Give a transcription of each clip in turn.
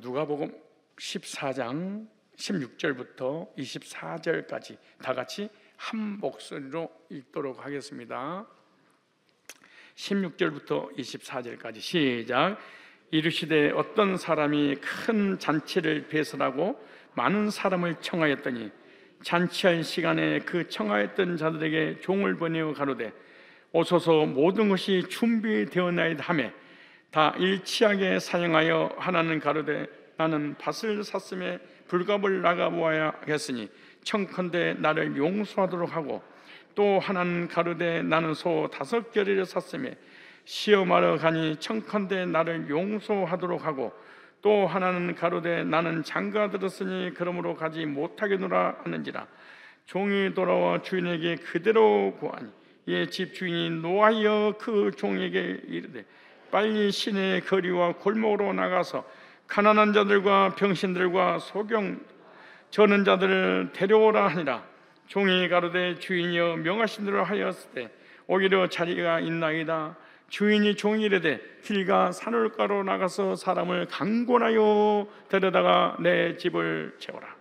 누가복음 14장 16절부터 24절까지 다 같이 한 목소리로 읽도록 하겠습니다. 16절부터 24절까지 시작. 이르시되 어떤 사람이 큰 잔치를 배설하고 많은 사람을 청하였더니 잔치할 시간에 그 청하였던 자들에게 종을 보내어 가로되 오소서 모든 것이 준비되었나이다 하매 다 일치하게 사용하여 하나는 가로되 나는 밭을 샀음에 불갑을 나가보아야겠으니 청컨대 나를 용서하도록 하고 또 하나는 가로되 나는 소 5겨레를 샀음에 시험하러 가니 청컨대 나를 용서하도록 하고 또 하나는 가로되 나는 장가 들었으니 그러므로 가지 못하겠노라 하는지라. 종이 돌아와 주인에게 그대로 구하니 이에 집 주인이 노하여 그 종에게 이르되 빨리 시내의 거리와 골목으로 나가서 가난한 자들과 병신들과 소경 저는 자들을 데려오라 하니라. 종이 가로되 주인이여 명하신 대로 하였을 때 오히려 자리가 있나이다. 주인이 종이 이르되 길가 산울가로 나가서 사람을 강권하여 데려다가 내 집을 채우라.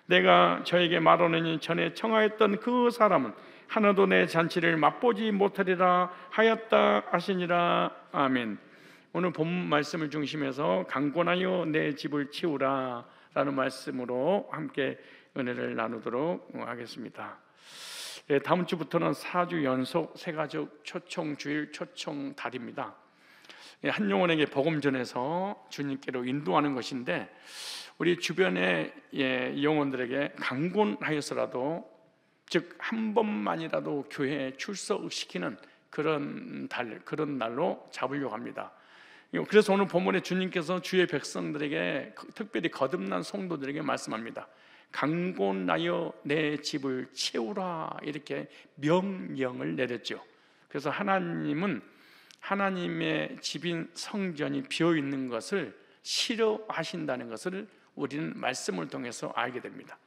내가 저에게 말하노니 전에 청하였던 그 사람은 하나도 내 잔치를 맛보지 못하리라 하였다 하시니라. 아멘. 오늘 본문 말씀을 중심해서 강권하여 내 집을 채우라 라는 말씀으로 함께 은혜를 나누도록 하겠습니다. 다음 주부터는 4주 연속 새가족 초청주일 초청달입니다. 한영혼에게 복음 전해서 주님께로 인도하는 것인데 우리 주변의 영혼들에게 강권하여서라도 즉 한 번만이라도 교회에 출석시키는 그런 날로 잡으려고 합니다. 그래서 오늘 본문에 주님께서 주의 백성들에게 특별히 거듭난 성도들에게 말씀합니다. 강권하여 내 집을 채우라 이렇게 명령을 내렸죠. 그래서 하나님은 하나님의 집인 성전이 비어있는 것을 싫어하신다는 것을 우리는 말씀을 통해서 알게 됩니다.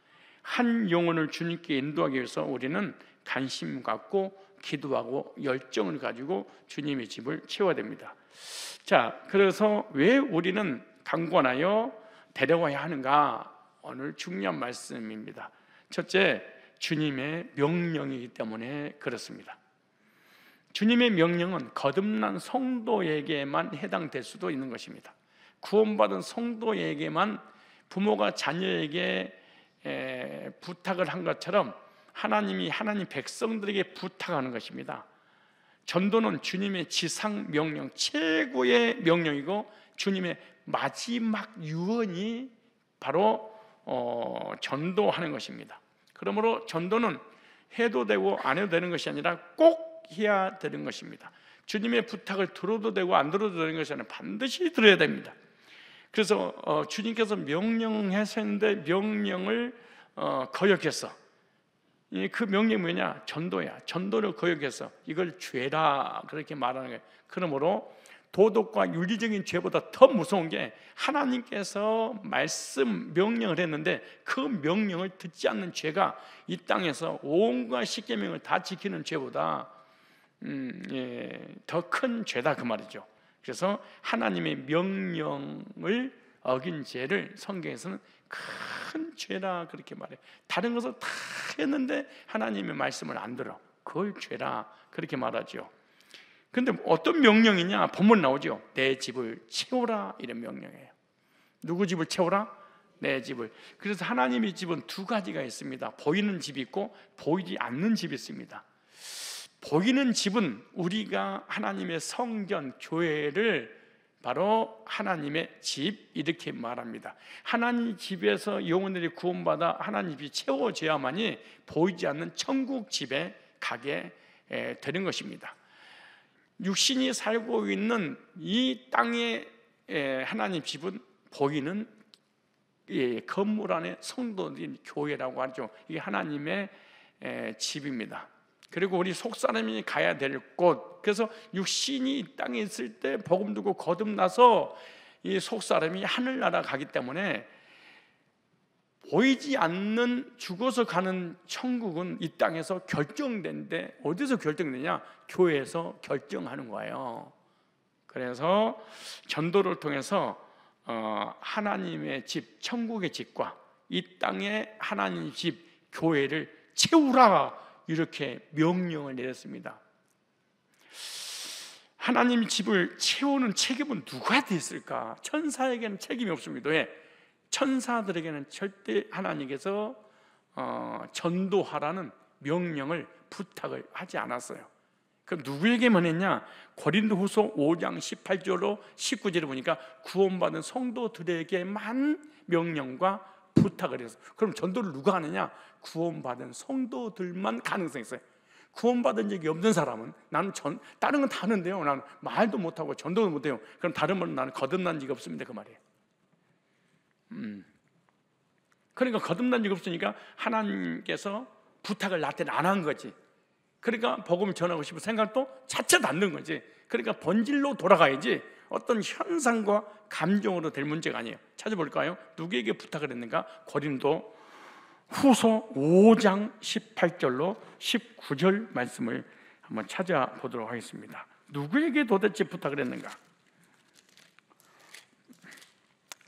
한 영혼을 주님께 인도하기 위해서 우리는 관심 갖고 기도하고 열정을 가지고 주님의 집을 채워야 됩니다. 자, 그래서 왜 우리는 강권하여 데려와야 하는가? 오늘 중요한 말씀입니다. 첫째, 주님의 명령이기 때문에 그렇습니다. 주님의 명령은 거듭난 성도에게만 해당될 수도 있는 것입니다. 구원받은 성도에게만 부모가 자녀에게 부탁을 한 것처럼 하나님이 하나님 백성들에게 부탁하는 것입니다. 전도는 주님의 지상 명령, 최고의 명령이고 주님의 마지막 유언이 바로 전도하는 것입니다. 그러므로 전도는 해도 되고 안 해도 되는 것이 아니라 꼭 해야 되는 것입니다. 주님의 부탁을 들어도 되고 안 들어도 되는 것이 아니라 반드시 들어야 됩니다. 그래서 주님께서 명령하셨는데 명령을 거역했어. 그 명령이 뭐냐? 전도야. 전도를 거역해서 이걸 죄라 그렇게 말하는 거예요. 그러므로 도덕과 윤리적인 죄보다 더 무서운 게 하나님께서 명령을 했는데 그 명령을 듣지 않는 죄가 이 땅에서 온갖 십계명을 다 지키는 죄보다 더 큰 죄다 그 말이죠. 그래서 하나님의 명령을 어긴 죄를 성경에서는 큰 죄라 그렇게 말해요. 다른 것을 다 했는데 하나님의 말씀을 안 들어, 그걸 죄라 그렇게 말하죠. 근데 어떤 명령이냐? 본문 나오죠. 내 집을 채우라 이런 명령이에요. 누구 집을 채우라? 내 집을. 그래서 하나님의 집은 두 가지가 있습니다. 보이는 집이 있고 보이지 않는 집이 있습니다. 보이는 집은 우리가 하나님의 성전, 교회를 바로 하나님의 집 이렇게 말합니다. 하나님 집에서 영혼들이 구원받아 하나님 집이 채워져야만이 보이지 않는 천국 집에 가게 되는 것입니다. 육신이 살고 있는 이 땅의 하나님 집은 보이는 건물 안에 성도들이 교회라고 하죠. 이게 하나님의 집입니다. 그리고 우리 속사람이 가야 될 곳, 그래서 육신이 이 땅에 있을 때 복음 듣고 거듭나서 이 속사람이 하늘나라 가기 때문에 보이지 않는 죽어서 가는 천국은 이 땅에서 결정된데 어디서 결정되냐? 교회에서 결정하는 거예요. 그래서 전도를 통해서 하나님의 집, 천국의 집과 이 땅의 하나님의 집, 교회를 채우라 이렇게 명령을 내렸습니다. 하나님 집을 채우는 책임은 누가 됐을까? 천사에게는 책임이 없습니다. 왜? 천사들에게는 절대 하나님께서 전도하라는 명령을 부탁을 하지 않았어요. 그럼 누구에게만 했냐? 고린도후서 5장 18절로 19절에 보니까 구원받은 성도들에게만 명령과 부탁을 해서, 그럼 전도를 누가 하느냐? 구원받은 성도들만 가능성이 있어요. 구원받은 적이 없는 사람은 나는 다른 건 다 하는데요, 나는 말도 못하고 전도도 못해요. 그럼 다른 분은 나는 거듭난 적이 없습니다, 그 말이에요. 그러니까 거듭난 적이 없으니까 하나님께서 부탁을 나한테는 안 한 거지. 그러니까 복음을 전하고 싶은 생각도 자체도 안 든 거지. 그러니까 본질로 돌아가야지 어떤 현상과 감정으로 될 문제가 아니에요. 찾아볼까요? 누구에게 부탁을 했는가? 고린도 후서 5장 18절로 19절 말씀을 한번 찾아보도록 하겠습니다. 누구에게 도대체 부탁을 했는가?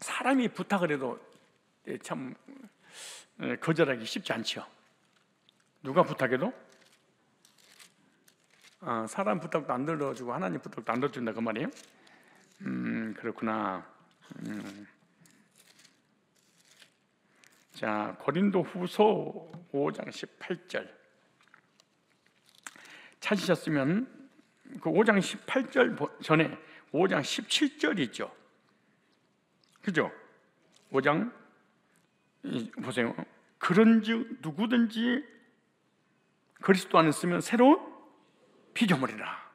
사람이 부탁을 해도 참 거절하기 쉽지 않죠. 누가 부탁해도 사람 부탁도 안 들어주고 하나님 부탁도 안 들어준다, 그 말이에요? 그렇구나. 자, 고린도 후서 5장 18절 찾으셨으면 그 5장 18절 전에 5장 17절 있죠. 그죠? 5장 보세요. 그런즉 누구든지 그리스도 안에 있으면 새로운 피조물이라.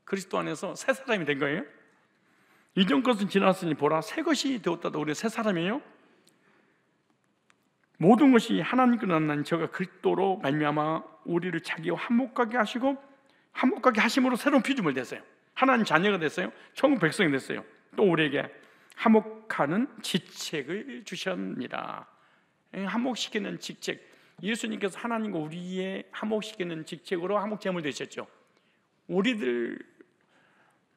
그리스도 안에서 새 사람이 된 거예요. 이전 것은 지났으니 보라 새 것이 되었다도 우리 새 사람이에요. 모든 것이 하나님께로 난 저가 그리스도로 말미암아 우리를 자기와 한목하게 하시고 한목하게 하심으로 새로운 피조물 됐어요. 하나님 자녀가 됐어요. 천국 백성이 됐어요. 또 우리에게 한목하는 지책을 주셨습니다. 한목시키는 직책, 예수님께서 하나님과 우리의 한목시키는 직책으로 한목제물 되셨죠. 우리들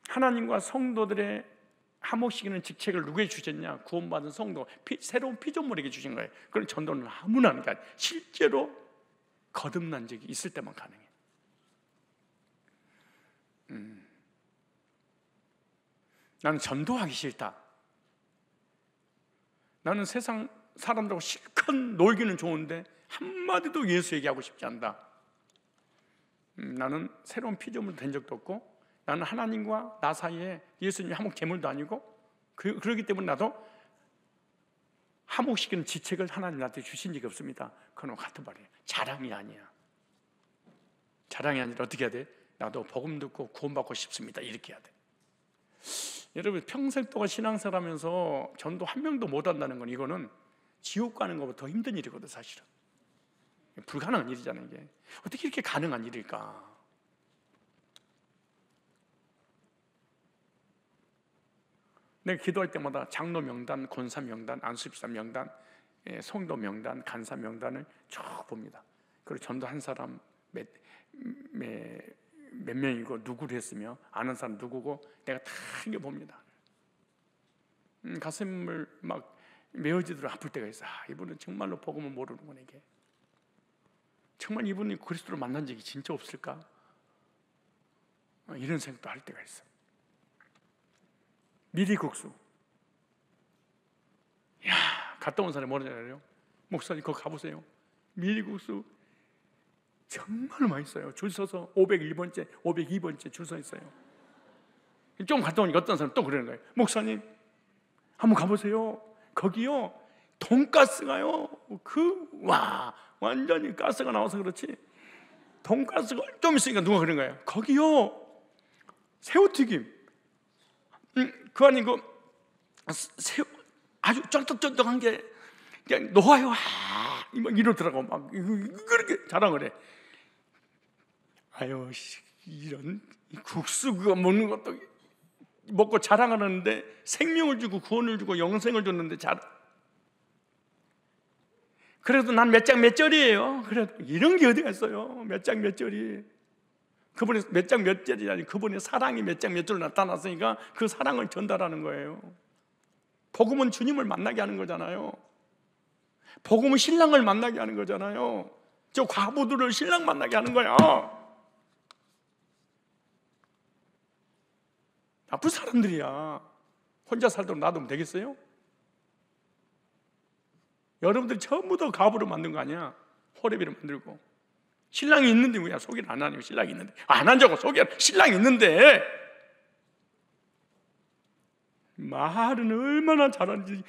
하나님과 성도들의 한목시키는 직책을 누구에게 주셨냐? 구원받은 성도, 새로운 피조물에게 주신 거예요. 그런 전도는 아무나 하는 게 아니에요. 실제로 거듭난 적이 있을 때만 가능해요. 나는 전도하기 싫다. 나는 세상 사람들하고 실컷 놀기는 좋은데 한마디도 예수 얘기하고 싶지 않다. 나는 새로운 피조물 된 적도 없고 나는 하나님과 나 사이에 예수님이 한몫 제물도 아니고 그렇기 때문에 나도 한몫시키는 지책을 하나님 나한테 주신 적이 없습니다. 그건 같은 말이에요. 자랑이 아니야. 자랑이 아니라 어떻게 해야 돼? 나도 복음 듣고 구원받고 싶습니다. 이렇게 해야 돼. 여러분 평생 동안 신앙생활하면서 전도 한 명도 못 한다는 건 이거는 지옥 가는 것보다 더 힘든 일이거든. 사실은 불가능한 일이잖아요. 이게 어떻게 이렇게 가능한 일일까? 내가 기도할 때마다 장로 명단, 권사 명단, 안수집사 명단, 성도 명단, 간사 명단을 쭉 봅니다. 그리고 전도 한 사람 몇 명이고 누구를 했으며 아는 사람 누구고 내가 다 봅니다. 가슴을 막 메어지도록 아플 때가 있어. 이분은 정말로 복음을 모르는구나. 이게 정말 이분이 그리스도를 만난 적이 진짜 없을까? 이런 생각도 할 때가 있어. 미리국수. 야, 갔다 온 사람이 뭐라 그래요? 목사님 거기 가보세요. 미리국수 정말 맛있어요. 줄 서서 501번째, 502번째 줄 서 있어요. 좀 갔다 오니까 어떤 사람 또 그러는 거예요. 목사님 한번 가보세요. 거기요 돈가스가요 완전히 가스가 나와서 그렇지 돈가스가 좀 있으니까 누가 그런 거예요. 거기요 새우튀김 그 안에 새우 아주 쫀득쫀득한 게 그냥 녹아요. 막 이러더라고. 막 그렇게 자랑을 해. 아유 이런 국수 그거 먹는 것도 먹고 자랑하는데 생명을 주고 구원을 주고 영생을 줬는데 그래도 난 몇 장 몇 절이에요. 그래도 이런 게 어디가 있어요. 몇 장 몇 절이. 그분의 몇 장 몇 절이 아니 그분의 사랑이 몇 장 몇 절로 나타났으니까 그 사랑을 전달하는 거예요. 복음은 주님을 만나게 하는 거잖아요. 복음은 신랑을 만나게 하는 거잖아요. 저 과부들을 신랑 만나게 하는 거야. 나쁜 사람들이야. 혼자 살도록 놔두면 되겠어요? 여러분들이 전부 다 과부를 만든 거 아니야. 호레비를 만들고. 신랑이 있는데 왜 소개를 안 하냐고. 신랑이 있는데 안 한다고. 소개를. 신랑이 있는데. 말은 얼마나 잘하는지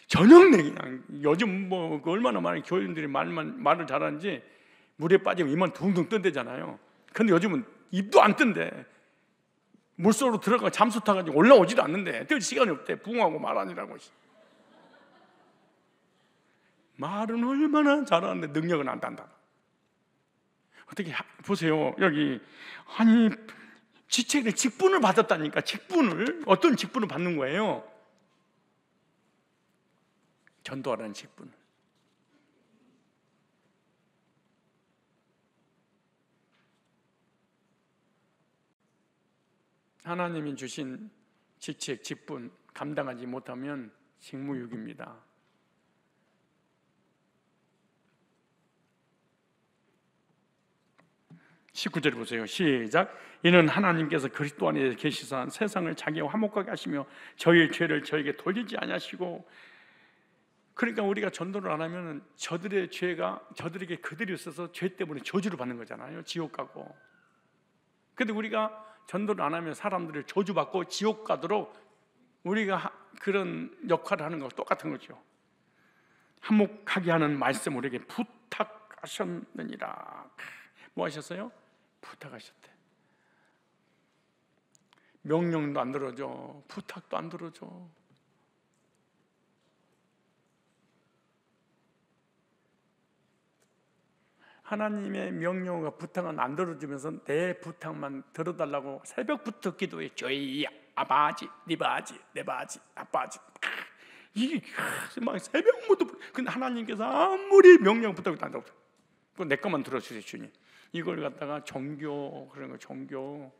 저녁내 그냥. 요즘 뭐 얼마나 많은 교인들이 말을 잘하는지 물에 빠지면 입만 둥둥 뜬대잖아요. 근데 요즘은 입도 안 뜬대. 물속으로 들어가 잠수 타가지고 올라오지도 않는데 뜰 시간이 없대. 붕하고 말하니라고. 말은 얼마나 잘하는데 능력은 안 단다. 어떻게 보세요. 여기 아니 지책의 직분을 받았다니까. 직분을. 어떤 직분을 받는 거예요? 전도하라는 직분. 하나님이 주신 직책, 직분 감당하지 못하면 직무유기입니다. (19절) 보세요. 시작. 이는 하나님께서 그리스도 안에 계시사 세상을 자기와 화목하게 하시며 저희의 죄를 저에게 돌리지 아니하시고. 그러니까 우리가 전도를 안 하면 저들의 죄가 저들에게 그대로 있어서 죄 때문에 저주를 받는 거잖아요. 지옥 가고. 근데 우리가 전도를 안 하면 사람들을 저주받고 지옥 가도록 우리가 그런 역할을 하는 거 똑같은 거죠. 화목하게 하는 말씀 우리에게 부탁하셨느니라. 뭐 하셨어요? 부탁하셨대. 명령도 안 들어줘. 부탁도 안 들어줘. 하나님의 명령과 부탁은 안 들어주면서 내 부탁만 들어달라고 새벽부터 기도해. 저희 아버지, 네 바지, 내 바지, 아빠지. 이게 막 새벽부터. 근데 하나님께서 아무리 명령 부탁도 안 들어줘. 내 것만 들어주세요, 주님. 이걸 갖다가 종교, 그런 거 종교.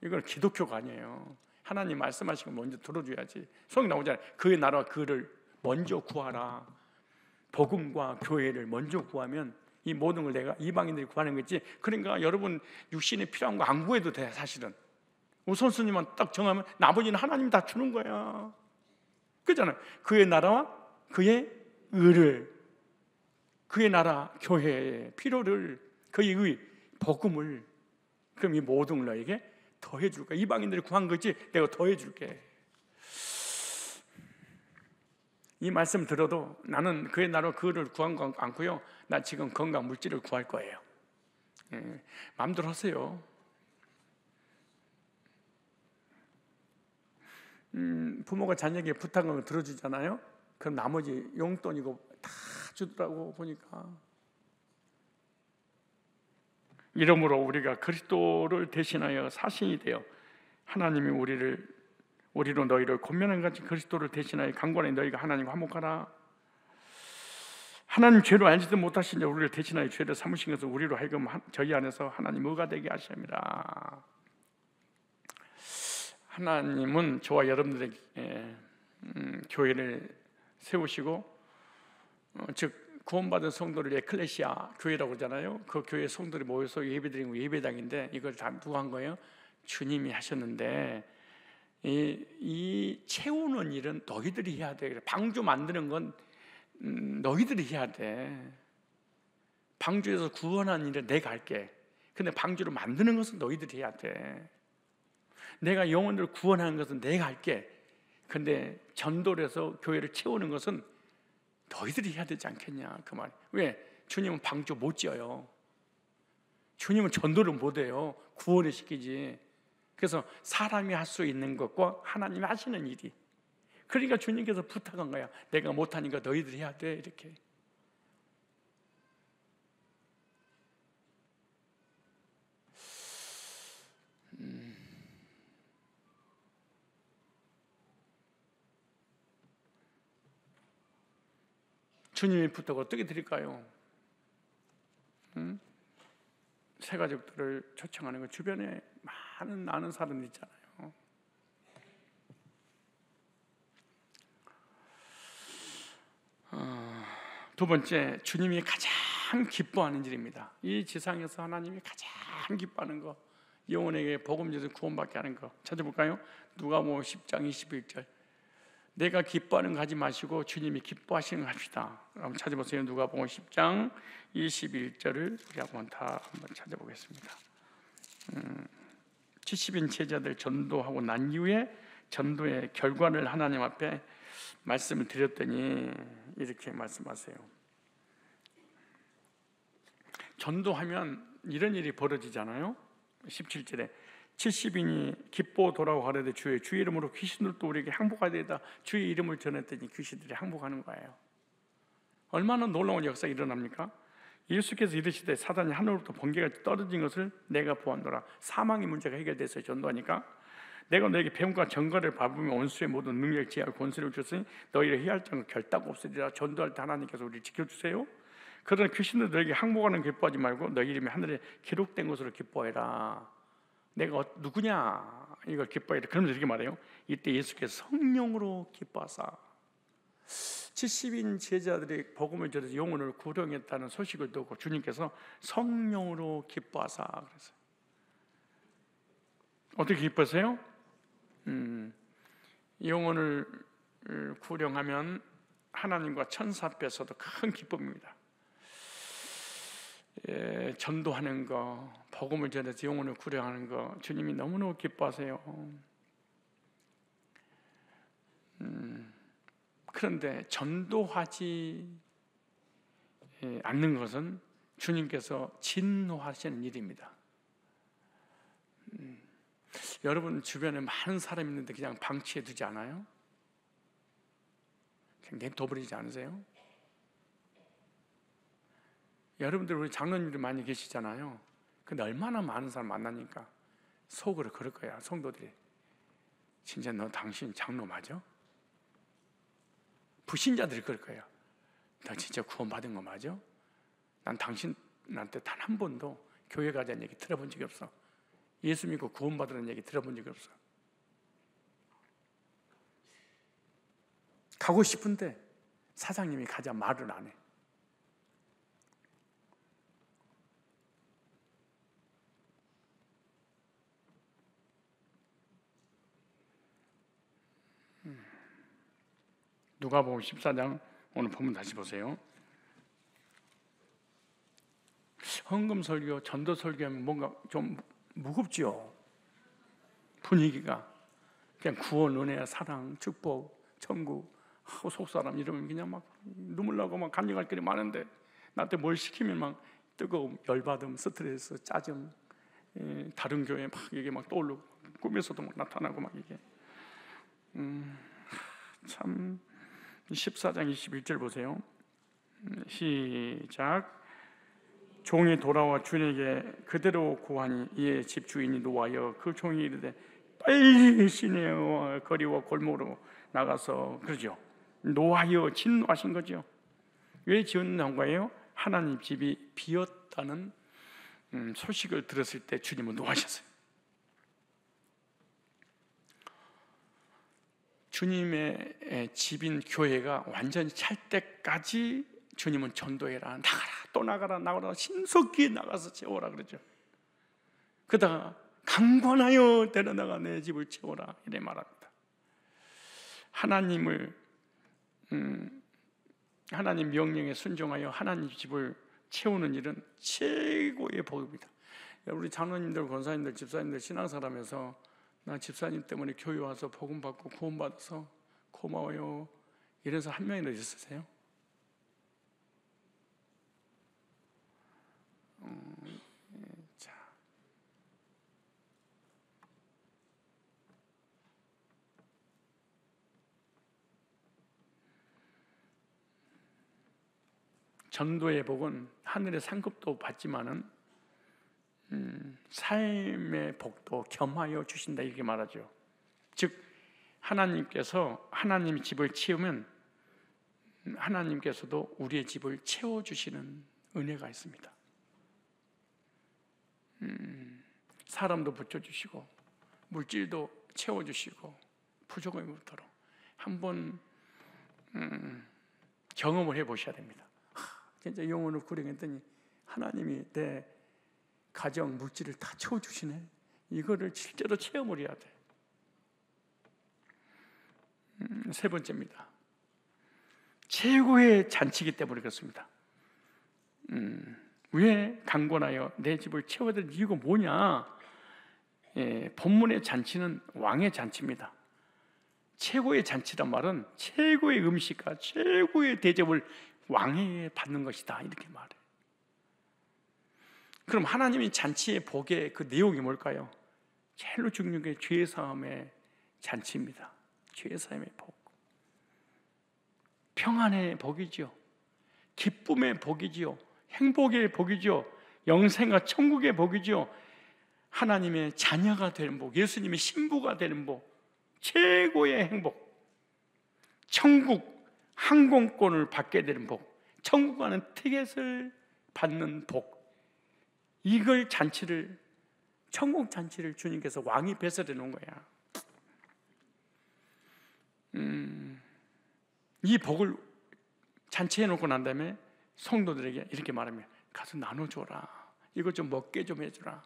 이걸 기독교가 아니에요. 하나님 말씀하신 거 먼저 들어줘야지. 성경 나오잖아요. 그의 나라와 그를 먼저 구하라. 복음과 교회를 먼저 구하면 이 모든 걸 내가 이방인들이 구하는 거지. 그러니까 여러분 육신에 필요한 거 안 구해도 돼. 사실은 우선순위만 딱 정하면 나머지는 하나님이 다 주는 거야. 그렇잖아요. 그의 나라와 그의 의를, 그의 나라 교회의 필요를, 그의 의 복음을, 그럼 이 모든 걸 너에게 더해 줄 거야. 이방인들이 구한 거지 내가 더해 줄게. 이 말씀 들어도 나는 그의 나라 그를 구한 거 않고요. 나 지금 건강 물질을 구할 거예요. 마음대로 하세요. 부모가 자녀에게 부탁한 거 들어주잖아요. 그럼 나머지 용돈이고 다 주더라고 보니까. 이러므로 우리가 그리스도를 대신하여 사신이 되어 하나님이 우리로 너희를 권면한 같이 그리스도를 대신하여 강권하여 너희가 하나님과 화목하라. 하나님 죄를 알지도 못하신 자 우리를 대신하여 죄를 삼으신 것을 우리로 하여금 저희 안에서 하나님 의가 되게 하십니다. 하나님은 저와 여러분들에게 교회를 세우시고, 즉 구원받은 성도를 에클레시아 교회라고 그러잖아요. 그 교회 성도들이 모여서 예배드리는 예배당인데 이걸 다 누가 한 거예요? 주님이 하셨는데 이 채우는 일은 너희들이 해야 돼. 방주 만드는 건 너희들이 해야 돼. 방주에서 구원하는 일은 내가 할게. 근데 방주를 만드는 것은 너희들이 해야 돼. 내가 영혼들을 구원하는 것은 내가 할게. 근데 전도를 해서 교회를 채우는 것은 너희들이 해야 되지 않겠냐 그 말. 왜? 주님은 방주 못 지어요. 주님은 전도를 못 해요. 구원을 시키지. 그래서 사람이 할 수 있는 것과 하나님이 하시는 일이, 그러니까 주님께서 부탁한 거야. 내가 못하니까 너희들이 해야 돼. 이렇게. 주님의 부탁을 어떻게 드릴까요? 새 가족들을 초청하는 거. 주변에 많은 아는 사람들 있잖아요. 두 번째, 주님이 가장 기뻐하는 일입니다. 이 지상에서 하나님이 가장 기뻐하는 거, 영혼에게 복음 전해서 구원받게 하는 거 찾아볼까요? 누가복음 10장 21절. 내가 기뻐하는 거 하지 마시고 주님이 기뻐하시는 거 합시다. 한번 찾아보세요. 누가복음 10장 21절을 우리 한번 찾아보겠습니다. 70인 제자들 전도하고 난 이후에 전도의 결과를 하나님 앞에 말씀을 드렸더니 이렇게 말씀하세요. 전도하면 이런 일이 벌어지잖아요. 17절에 70인이 기뻐 돌아가려되 주의 이름으로 귀신들도 우리에게 항복하게 되다. 주의 이름을 전했더니 귀신들이 항복하는 거예요. 얼마나 놀라운 역사가 일어납니까? 예수께서 이르시되 사단이 하늘로부터 번개가 떨어진 것을 내가 보았노라. 사망의 문제가 해결돼서 전도하니까 내가 너에게 배움과 정과를 밟으며 원수의 모든 능력을 제할 권세를 주셨으니 너희를 해할 자는 결단 없으리라. 전도할 때 하나님께서 우리를 지켜주세요. 그러나 귀신들 너에게 항복하는 기뻐하지 말고 너희 이름이 하늘에 기록된 것으로 기뻐해라. 내가 누구냐 이걸 기뻐해라. 그러면서 이렇게 말해요. 이때 예수께서 성령으로 기뻐하사 70인 제자들이 복음을 전해서 영혼을 구령했다는 소식을 듣고 주님께서 성령으로 기뻐하사 그랬어요. 어떻게 기뻐하세요? 영혼을 구령하면 하나님과 천사 앞에서도 큰 기쁨입니다. 전도하는 거, 복음을 전해서 영혼을 구령하는 거 주님이 너무너무 기뻐하세요. 그런데 전도하지 않는 것은 주님께서 진노하시는 일입니다. 여러분 주변에 많은 사람이 있는데 그냥 방치해 두지 않아요? 그냥 내버리지 않으세요? 여러분들 우리 장로님들 많이 계시잖아요. 근데 얼마나 많은 사람 만나니까 속으로 그럴 거야. 성도들이 진짜 너 당신 장로 맞아? 불신자들이 그럴 거예요. 너 진짜 구원받은 거 맞아? 난 당신한테 단 한 번도 교회 가자는 얘기 들어본 적이 없어. 예수 믿고 구원받으라는 얘기 들어본 적이 없어. 가고 싶은데 사장님이 가자 말을 안 해. 누가복음 14장 오늘 본문 다시 보세요. 헌금 설교, 전도 설교하면 뭔가 좀 무겁죠. 분위기가 그냥 구원, 은혜, 사랑, 축복, 천국, 속사람 이러면 그냥 막 눈물 나고 막 간증할 길이 많은데 나한테 뭘 시키면 막 뜨거움, 열받음, 스트레스, 짜증, 다른 교회 막 이게 막 떠오르고 꿈에서도 막 나타나고 막 이게 참 14장 21절 보세요. 시작. 종이 돌아와 주인에게 그대로 고하니 이에 집 주인이 노하여 그 종이 이르되 빨리 시내와 거리와 골목으로 나가서 그러죠. 노하여 진노하신 거죠. 왜 진노한 거예요? 하나님 집이 비었다는 소식을 들었을 때 주님은 노하셨어요. 주님의 집인 교회가 완전히 찰 때까지 주님은 전도해라, 나가라, 또 나가라, 신속히 나가서 채워라 그러죠. 그러다가 강권하여 데려다가 내 집을 채워라 이래 말합니다. 하나님 명령에 순종하여 하나님 집을 채우는 일은 최고의 복입니다. 우리 장로님들, 권사님들, 집사님들 신앙생활하면서 나 집사님 때문에 교회 와서 복음 받고 구원 받아서 고마워요 이래서 한 명이나 있으세요? 자, 전도의 복은 하늘의 상급도 받지만은 삶의 복도 겸하여 주신다 이렇게 말하죠. 즉 하나님께서 하나님의 집을 채우면 하나님께서도 우리의 집을 채워주시는 은혜가 있습니다. 사람도 붙여주시고 물질도 채워주시고 부족함이 없도록 한번 경험을 해보셔야 됩니다. 진짜 영혼을 구령했더니 하나님이 내 가정 물질을 다 채워주시네. 이거를 실제로 체험을 해야 돼. 세 번째입니다. 최고의 잔치이기 때문에 그렇습니다. 왜 강권하여 내 집을 채워야 될 이유가 뭐냐? 본문의 잔치는 왕의 잔치입니다. 최고의 잔치란 말은 최고의 음식과 최고의 대접을 왕에게 받는 것이다, 이렇게 말해. 그럼 하나님이 잔치의 복의 그 내용이 뭘까요? 제일로 중요한 게 죄사함의 잔치입니다. 죄사함의 복, 평안의 복이지요, 기쁨의 복이지요, 행복의 복이지요, 영생과 천국의 복이지요, 하나님의 자녀가 되는 복, 예수님의 신부가 되는 복, 최고의 행복, 천국 항공권을 받게 되는 복, 천국 가는 티켓을 받는 복, 이걸 잔치를, 천국 잔치를 주님께서 왕이 배설해 놓은 거야. 이 복을 잔치해 놓고 난 다음에 성도들에게 이렇게 말하면, 가서 나눠줘라, 이거 좀 먹게 좀 해주라,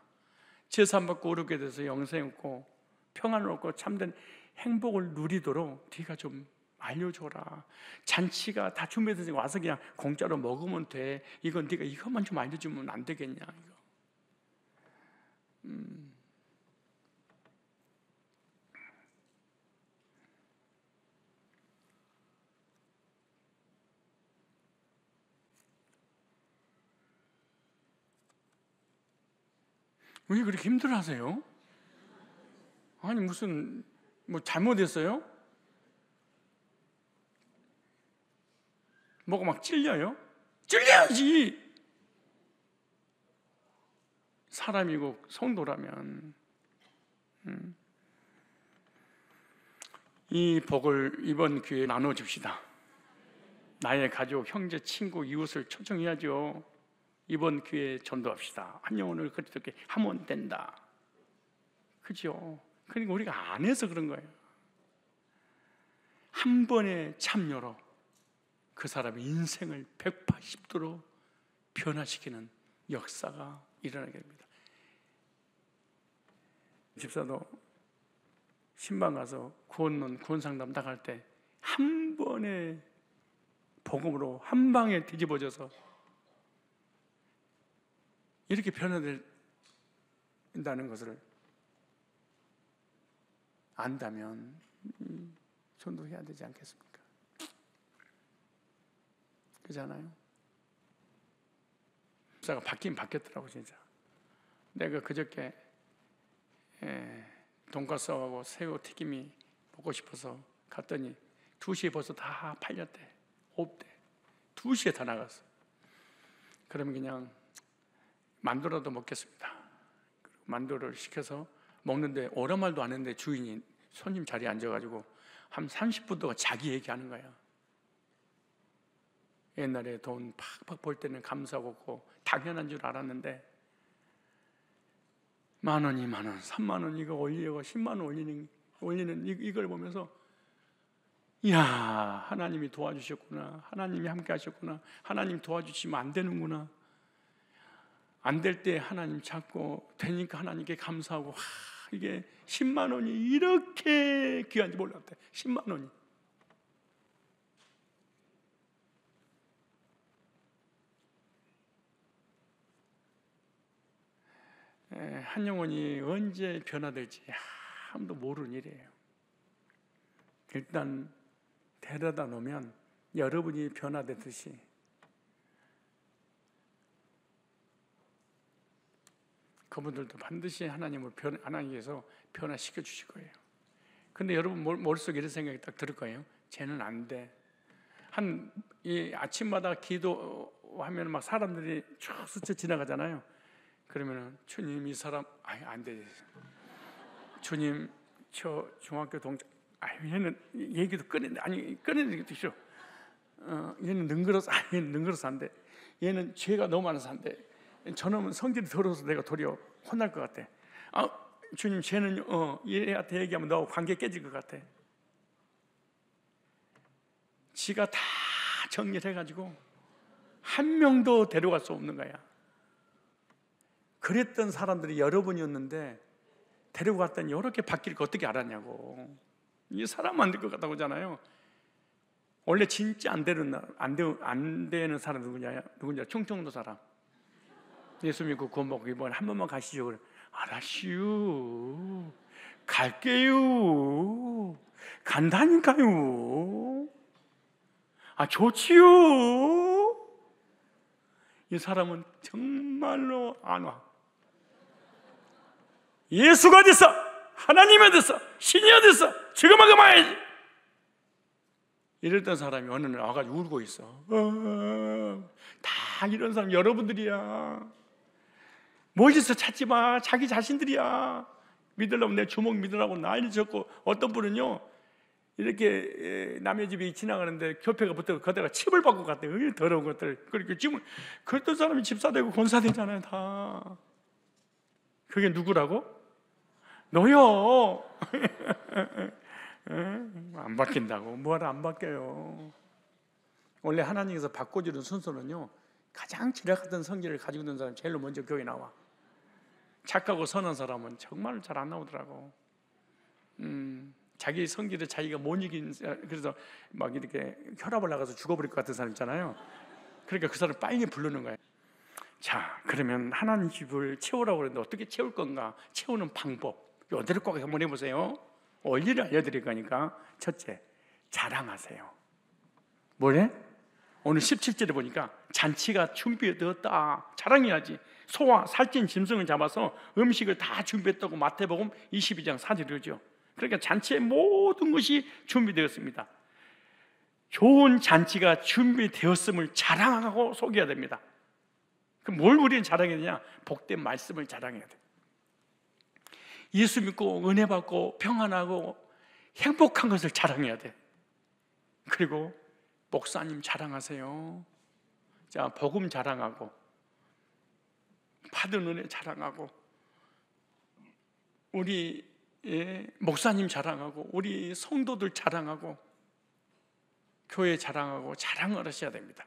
제사 받고 오르게 돼서 영생 얻고 평안을 얻고 참된 행복을 누리도록 네가 좀 알려줘라. 잔치가 다 준비돼서 와서 그냥 공짜로 먹으면 돼. 이건 네가 이것만 좀 알려주면 안 되겠냐, 이거. 왜 그렇게 힘들어하세요? 아니 무슨 뭐 잘못했어요? 뭐가 막 찔려요? 찔려야지. 사람이고 성도라면. 이 복을 이번 기회에 나눠줍시다. 나의 가족, 형제, 친구, 이웃을 초청해야죠. 이번 기회에 전도합시다. 한 영혼을 그렇게 하면 된다. 그죠? 그러니까 우리가 안 해서 그런 거예요. 한 번의 참여로 그 사람의 인생을 180도로 변화시키는 역사가 일어나게 됩니다. 집사도 신방 가서 구원론, 구원상담 나갈 때 한 번의 복음으로 한 방에 뒤집어져서 이렇게 변화된다는 것을 안다면 전도해야 되지 않겠습니까? 그렇잖아요. 목사가 바뀌긴 바뀌었더라고 진짜. 내가 그저께 돈가스하고 새우 튀김이 먹고 싶어서 갔더니 2시에 벌써 다 팔렸대. 없대. 2시에 다 나갔어. 그러면 그냥 만두라도 먹겠습니다. 만두를 시켜서 먹는데 오란 말도 안 했는데 주인이 손님 자리에 앉아가지고 한 30분 동안 자기 얘기하는 거야. 옛날에 돈 팍팍 벌 때는 감사하고 당연한 줄 알았는데 10,000원, 20,000원, 30,000원 이거 올리려고 100,000원 올리는 이걸 보면서 이야, 하나님이 도와주셨구나, 하나님이 함께 하셨구나, 하나님 도와주시면 안 되는구나, 안 될 때 하나님 찾고 되니까 하나님께 감사하고, 이게 100,000원이 이렇게 귀한지 몰랐대. 100,000원이. 한 영혼이 언제 변화될지 아무도 모르는 일이에요. 일단 데려다 놓으면 여러분이 변화되듯이 그분들도 반드시 하나님께서 변화시켜 주실 거예요. 근데 여러분 머릿속에 이런 생각이 딱 들 거예요. 쟤는 안 돼. 이 아침마다 기도하면 막 사람들이 쭉 스쳐 지나가잖아요. 그러면은 주님 이 사람 안 돼. 주님 저 중학교 동창 얘는 얘기도 꺼내는 것도 싫어. 얘는 능그러서 얘는 능그러서 안 돼. 얘는 죄가 너무 많아서 안 돼. 저놈은 성질이 더러워서 내가 도리어 혼날 것 같아. 주님 쟤는 얘한테 얘기하면 너하고 관계 깨질 것 같아. 지가 다 정리를 해가지고 한 명도 데려갈 수 없는 거야. 그랬던 사람들이 여러분이었는데 데리고 갔더니 이렇게 바뀔 거 어떻게 알았냐고. 이 사람 만들 것 같다고 하잖아요. 원래 진짜 안 되는 사람 누구냐? 충청도 사람. 예수 믿고 구원 받고 이번에 한 번만 가시죠. 그래. 알았슈. 갈게요. 간다니까요. 아, 좋지요. 이 사람은 정말로 안 와. 예수가 어딨어? 하나님이 어딨어? 신이 어딨어? 지금 와야지. 이랬던 사람이 어느 날 와가지고 울고 있어. 다 이런 사람 여러분들이야. 멋있어 찾지 마. 자기 자신들이야. 믿으려면 내 주먹 믿으라고 난리 쳤고, 어떤 분은요 이렇게 남의 집에 지나가는데 교회가 붙어 거기다가 칩을 받고 갔대요. 더러운 것들. 그렇게 지금 그랬던 사람이 집사되고 권사되잖아요. 다. 그게 누구라고? 너요. 안 바뀐다고. 뭘 안 바뀌어요. 원래 하나님께서 바꿔주는 순서는요, 가장 지략하던 성질을 가지고 있는 사람이 제일 먼저 교회에 나와. 착하고 선한 사람은 정말 잘 안 나오더라고. 자기 성질을 자기가 못 이긴, 그래서 막 이렇게 혈압을 나가서 죽어버릴 것 같은 사람 있잖아요. 그러니까 그 사람 빨리 부르는 거예요. 자, 그러면 하나님 집을 채우라고 그랬는데 어떻게 채울 건가? 채우는 방법 이대로 꼭 한번 해보세요. 원리를 알려드릴 거니까. 첫째, 자랑하세요. 뭐래? 오늘 17절에 보니까 잔치가 준비되었다. 자랑해야지. 소와 살찐 짐승을 잡아서 음식을 다 준비했다고 마태복음 22장 4절이죠. 그러니까 잔치의 모든 것이 준비되었습니다. 좋은 잔치가 준비되었음을 자랑하고 속여야 됩니다. 그럼 뭘 우리는 자랑해야 되냐? 복된 말씀을 자랑해야 돼. 예수 믿고 은혜 받고 평안하고 행복한 것을 자랑해야 돼. 그리고 목사님 자랑하세요. 자, 복음 자랑하고 받은 은혜 자랑하고 우리 목사님 자랑하고 우리 성도들 자랑하고 교회 자랑하고 자랑을 하셔야 됩니다.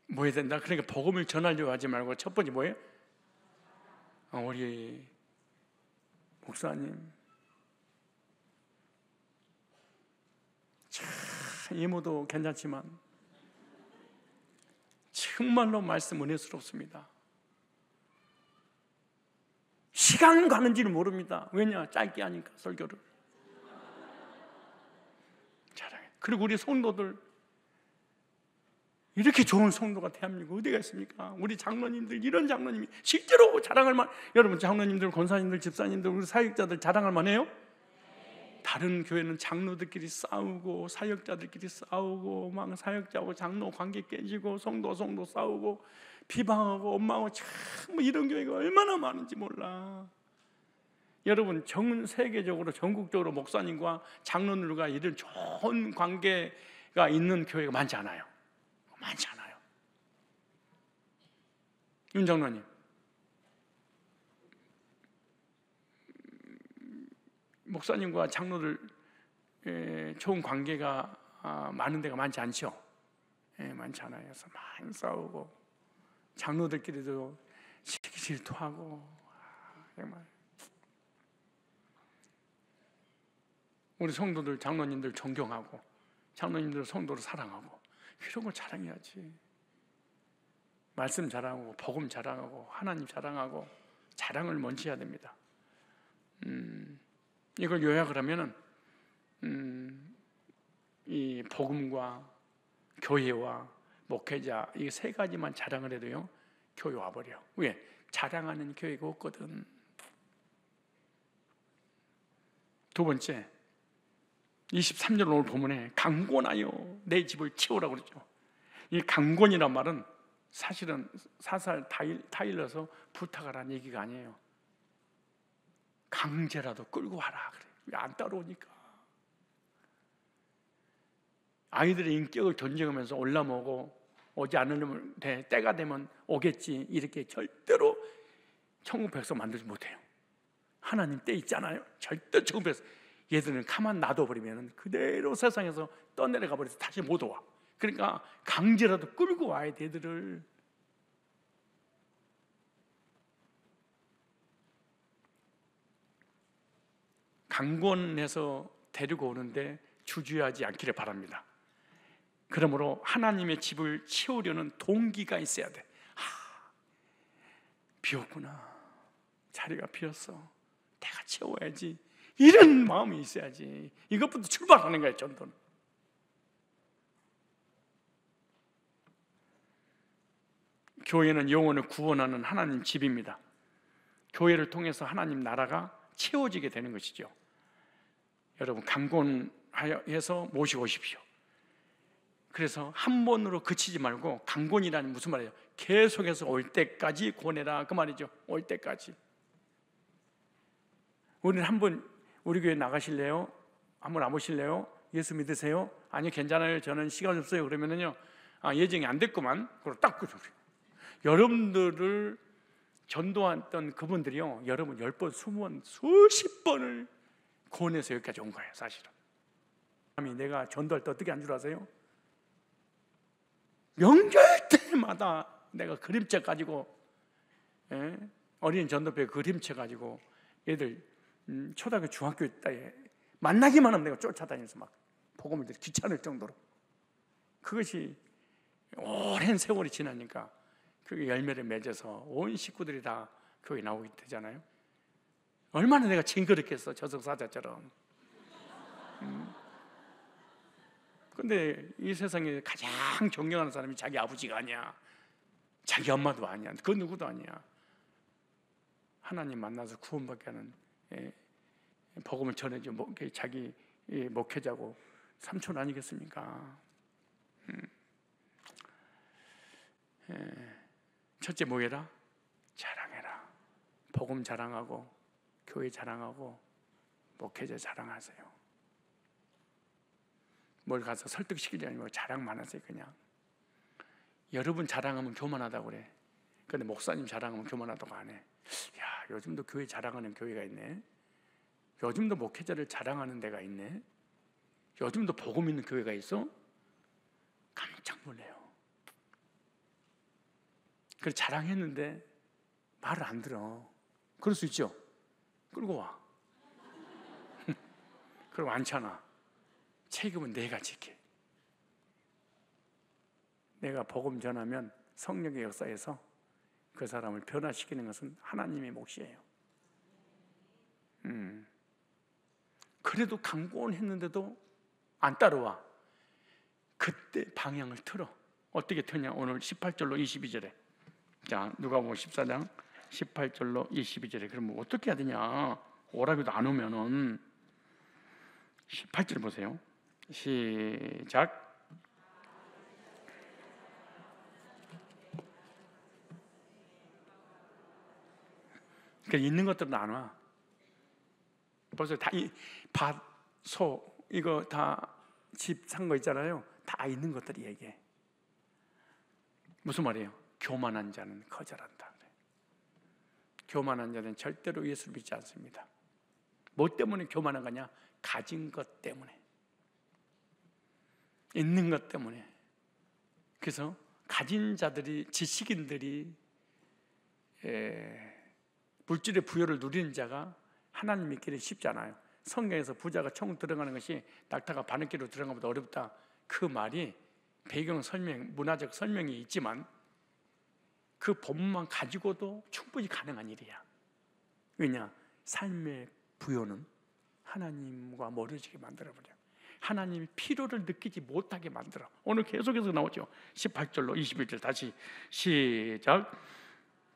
뭐 해야 된다? 그러니까 복음을 전하려고 하지 말고 첫 번째 뭐예요? 우리 목사님 참 이모도 괜찮지만 정말로 말씀 은혜스럽습니다. 시간 가는지를 모릅니다. 왜냐? 짧게 하니까 설교를. 잘해. 그리고 우리 성도들 이렇게 좋은 성도가 대한민국 어디가 있습니까? 우리 장로님들, 이런 장로님이 실제로 자랑할 만. 여러분 장로님들, 권사님들, 집사님들, 우리 사역자들 자랑할 만해요? 다른 교회는 장로들끼리 싸우고 사역자들끼리 싸우고 막 사역자하고 장로 관계 깨지고 성도 싸우고 비방하고 엄마하고 참 이런 교회가 얼마나 많은지 몰라. 여러분 전 세계적으로 전국적으로 목사님과 장로들과 이런 좋은 관계가 있는 교회가 많지 않아요. 많지 않아요. 윤 장로님, 목사님과 장로들 좋은 관계가 많은 데가 많지 않죠. 많지 않아요. 그래서 많이 싸우고 장로들끼리도 질투하고 정말 우리 성도들, 장로님들 존경하고 장로님들 성도를 사랑하고 이런 걸 자랑해야지. 말씀 자랑하고 복음 자랑하고 하나님 자랑하고 자랑을 먼저 해야 됩니다. 이걸 요약을 하면은 이 복음과 교회와 목회자 이 세 가지만 자랑을 해도요 교회 와버려. 왜? 자랑하는 교회가 없거든. 두 번째 23절 오늘 본문에 강권하여 내 집을 채우라고 그러죠. 이 강권이란 말은 사실은 사살 타일러서 부탁하라는 얘기가 아니에요. 강제라도 끌고 와라 그래. 왜 안 따라오니까. 아이들의 인격을 존중하면서 올라오고 오지 않으려면 돼. 때가 되면 오겠지. 이렇게 절대로 천국 백성 만들지 못해요. 하나님 때 있잖아요. 절대 천국 백성. 얘들은 가만 놔둬버리면 그대로 세상에서 떠내려가 버려서 다시 못 와. 그러니까 강제라도 끌고 와야 돼, 얘들을. 강권해서 데리고 오는데 주저하지 않기를 바랍니다. 그러므로 하나님의 집을 채우려는 동기가 있어야 돼. 비었구나, 자리가 비었어, 내가 채워야지, 이런 마음이 있어야지. 이것부터 출발하는 거예요, 전도는. 교회는 영혼을 구원하는 하나님 집입니다. 교회를 통해서 하나님 나라가 채워지게 되는 것이죠. 여러분, 강권해서 모시고 오십시오. 그래서 한 번으로 그치지 말고, 강권이라는 무슨 말이에요? 계속해서 올 때까지 권해라, 그 말이죠. 올 때까지. 우리는 한번 우리 교회 나가실래요? 한번 와보실래요? 예수 믿으세요? 아니, 괜찮아요, 저는 시간 없어요. 그러면은요, 예정이 안 됐구만. 그걸 딱 그러죠. 여러분들을 전도했던 그분들이요, 여러분 10번, 20번, 수십 번을 권해서 여기까지 온 거예요, 사실은. 내가 전도할 때 어떻게 한 줄 아세요? 명절 때마다 내가 그림책 가지고, 어린 전도회 그림책 가지고 얘들 초등학교 중학교 때 만나기만 하면 내가 쫓아다니면서 막 복음을 들이 귀찮을 정도로. 그것이 오랜 세월이 지나니까 그게 열매를 맺어서 온 식구들이 다 교회 나오게 되잖아요. 얼마나 내가 징그럽겠어, 저승사자처럼. 근데 이 세상에 가장 존경하는 사람이 자기 아버지가 아니야, 자기 엄마도 아니야, 그 누구도 아니야. 하나님 만나서 구원받게 하는, 복음을 전해줘 자기 목회자고 삼촌 아니겠습니까? 첫째 뭐해라? 자랑해라. 복음 자랑하고 교회 자랑하고 목회자 자랑하세요. 뭘 가서 설득시키지 않고 자랑만 하세요. 그냥 여러분 자랑하면 교만하다고 그래. 근데 목사님 자랑하면 교만하다고 안 해. 야, 요즘도 교회 자랑하는 교회가 있네. 요즘도 목회자를 자랑하는 데가 있네. 요즘도 복음 있는 교회가 있어? 깜짝 놀래요. 그래, 자랑했는데 말을 안 들어. 그럴 수 있죠. 끌고 와. 그럼 많잖아. 책임은 내가 지켜. 내가 복음 전하면 성령의 역사에서 그 사람을 변화시키는 것은 하나님의 몫이에요. 그래도 강권했는데도 안 따라와. 그때 방향을 틀어. 어떻게 트냐? 오늘 18절로 22절에. 자, 누가복음 14장 18절로 22절에. 그럼 어떻게 해야 되냐? 오라고도 안 오면은 18절 보세요. 시작. 있는 것들은 안 와. 벌써 다 이 밭, 소 이거 다 집 산 거 있잖아요. 다 있는 것들이 얘기해. 무슨 말이에요? 교만한 자는 거절한다. 교만한 자는 절대로 예수를 믿지 않습니다. 뭐 때문에 교만한 거냐? 가진 것 때문에, 있는 것 때문에. 그래서 가진 자들이, 지식인들이, 물질의 부여를 누리는 자가 하나님 믿기는 쉽지 않아요. 성경에서 부자가 천국 들어가는 것이 낙타가 바늘기로 들어가는 것보다 어렵다, 그 말이 배경 설명, 문화적 설명이 있지만 그 본문만 가지고도 충분히 가능한 일이야. 왜냐? 삶의 부여는 하나님과 멀어지게 만들어버려. 하나님의 필요를 느끼지 못하게 만들어. 오늘 계속해서 나오죠. 18절로 21절 다시 시작.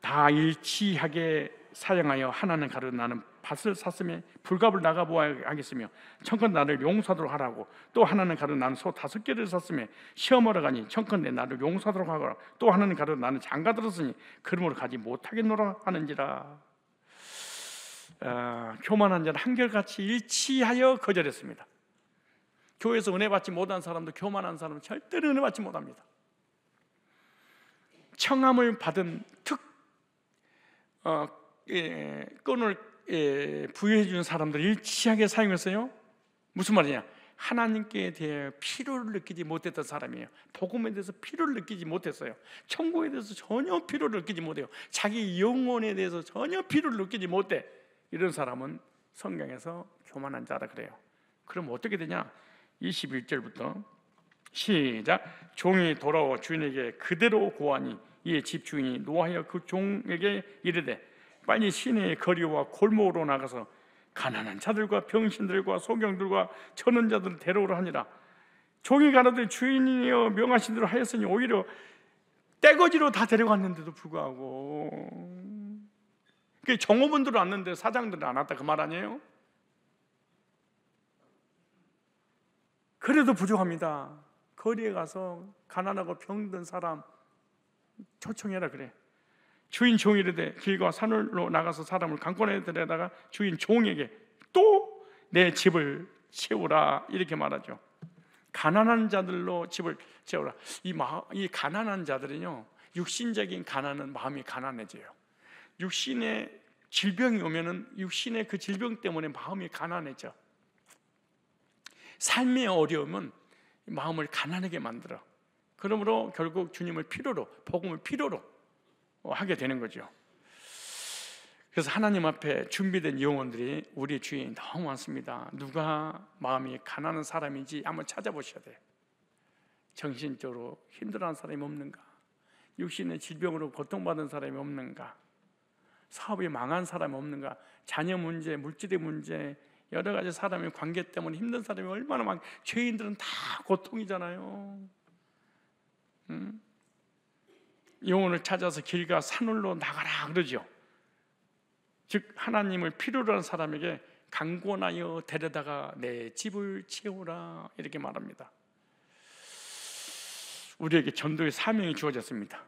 다 일치하게 사용하여 하나는 가로되 나는 밭을 샀으며 불갑을 나가보아야 하겠으며 청컨 나를 용서하도록 하라고, 또 하나는 가로되 나는 소 5개를 샀으며 시험하러 가니 청컨 내 나를 용서하도록 하거라, 또 하나는 가로되 나는 장가 들었으니 그러므로 가지 못하겠노라 하는지라. 교만한 자는 한결같이 일치하여 거절했습니다. 교회에서 은혜 받지 못한 사람도 교만한 사람은 절대로 은혜 받지 못합니다. 청함을 받은 끈을 부여해 주는 사람들 일치하게 사용했어요. 무슨 말이냐? 하나님께 대해 필요를 느끼지 못했던 사람이에요. 복음에 대해서 필요를 느끼지 못했어요. 천국에 대해서 전혀 필요를 느끼지 못해요. 자기 영혼에 대해서 전혀 필요를 느끼지 못해. 이런 사람은 성경에서 교만한 자라 그래요. 그럼 어떻게 되냐? 21절부터 시작. 종이 돌아와 주인에게 그대로 고하니 이에 집주인이 노하여 그 종에게 이르되 빨리 시내의 거리와 골목으로 나가서 가난한 자들과 병신들과 소경들과 저는 자들을 데려오라 하니라. 종이 가라되 주인이여 명하신 대로 하였으니 오히려 떼거지로 다 데려갔는데도 불구하고 종업원들은 왔는데 사장들은 안 왔다 그 말 아니에요? 그래도 부족합니다. 거리에 가서 가난하고 병든 사람 초청해라 그래. 주인 종이 이르되 길과 산으로 나가서 사람을 강권에 데려다가 주인 종에게 또 내 집을 채우라 이렇게 말하죠. 가난한 자들로 집을 채우라. 이 가난한 자들은요, 육신적인 가난은 마음이 가난해져요. 육신의 질병이 오면은 육신의 그 질병 때문에 마음이 가난해져. 삶의 어려움은 마음을 가난하게 만들어. 그러므로 결국 주님을 필요로, 복음을 필요로 하게 되는 거죠. 그래서 하나님 앞에 준비된 영혼들이 우리 주위에 너무 많습니다. 누가 마음이 가난한 사람인지 한번 찾아보셔야 돼요. 정신적으로 힘들어하는 사람이 없는가? 육신의 질병으로 고통받은 사람이 없는가? 사업이 망한 사람이 없는가? 자녀 문제, 물질의 문제, 여러 가지 사람의 관계 때문에 힘든 사람이 얼마나 많. 죄인들은 다 고통이잖아요. 영혼을 찾아서 길과 산울로 나가라 그러죠. 즉 하나님을 필요로 하는 사람에게 강권하여 데려다가 내 집을 채우라 이렇게 말합니다. 우리에게 전도의 사명이 주어졌습니다.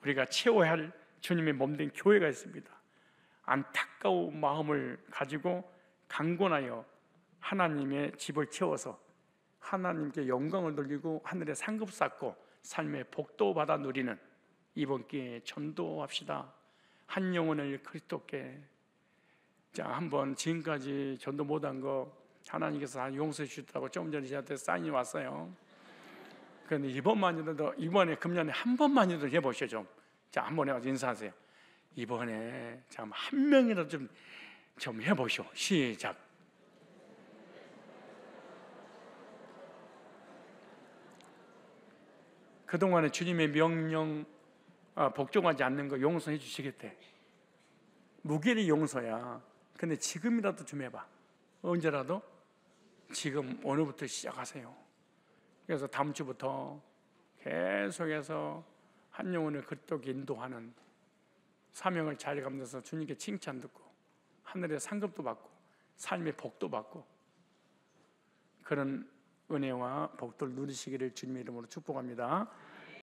우리가 채워야 할 주님의 몸된 교회가 있습니다. 안타까운 마음을 가지고 강권하여 하나님의 집을 채워서 하나님께 영광을 돌리고 하늘에 상급 쌓고 삶의 복도 받아 누리는 이번 기회에 전도합시다. 한 영혼을 그리스도께. 자, 한번 지금까지 전도 못한 거 하나님께서 다 용서해 주셨다고 좀 전에 저한테 사인이 왔어요. 그런데 이번에 금년에 한 번만이라도 해보시죠. 좀. 자, 한 번에 와서 인사하세요. 이번에 참 한 명이라도 좀 해보시오. 시작. 그동안에 주님의 명령 복종하지 않는 거 용서해 주시겠대. 무게를 용서야. 근데 지금이라도 좀 해봐. 언제라도 지금 오늘부터 시작하세요. 그래서 다음 주부터 계속해서 한 영혼을 그렇게 인도하는 사명을 잘 감당해서 주님께 칭찬 듣고 하늘의 상급도 받고 삶의 복도 받고 그런 은혜와 복도를 누리시기를 주님의 이름으로 축복합니다.